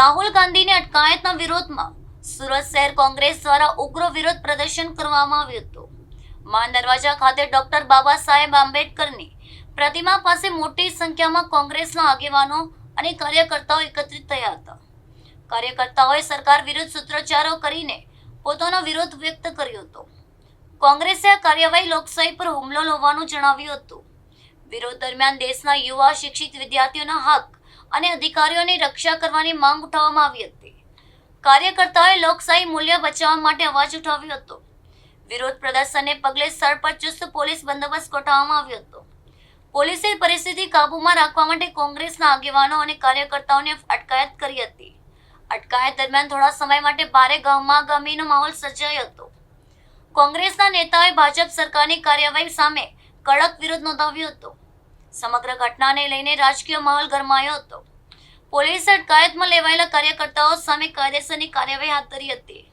રાહુલ ગાંધીની અટકાયતના વિરોધમાં સુરત શહેર કોંગ્રેસ દ્વારા ઉગ્ર વિરોધ પ્રદર્શન કરવામાં આવ્યું હતું. માન દરવાજા ખાતે ડોક્ટર બાબા સાહેબ આંબેડકરની પ્રતિમા પાસે મોટી સંખ્યામાં કોંગ્રેસના આગેવાનો અને કાર્યકર્તાઓ એકત્રિત થયા હતા. કાર્યકર્તાઓએ સરકાર વિરુદ્ધ સૂત્રોચ્ચારો કરીને પોતાનો વિરોધ વ્યક્ત કર્યો હતો. કોંગ્રેસે આ કાર્યવાહી લોકશાહી પર હુમલો હોવાનું જણાવ્યું હતું. વિરોધ દરમિયાન દેશના યુવા શિક્ષિત વિદ્યાર્થીઓના હક અને અધિકારીઓની રક્ષા કરવાની માંગ ઉઠાવવામાં આવી હતી. કાર્યકર્તાઓએ લોકશાહી મૂલ્ય બચાવવા માટે અવાજ ઉઠાવ્યો હતો. વિરોધ પ્રદર્શનને પગલે સ્થળ પર ચુસ્ત પોલીસ બંદોબસ્ત ગોઠવવામાં આવ્યો હતો. પોલીસે પરિસ્થિતિ કાબૂમાં રાખવા માટે કોંગ્રેસના આગેવાનો અને કાર્યકર્તાઓને અટકાયત કરી હતી. અટકાયત દરમિયાન થોડા સમય માટે ભારે ગહમાગહમીનો માહોલ સર્જાયો હતો. કોંગ્રેસના નેતાઓએ ભાજપ સરકારની કાર્યવાહી સામે કડક વિરોધ નોંધાવ્યો હતો. સમગ્ર ઘટનાને લઈને રાજકીય માહોલ ગરમાયો હતો. પોલીસે અટકાયતમાં લેવાયેલા કાર્યકર્તાઓ સામે કાયદેસરની કાર્યવાહી હાથ ધરી હતી.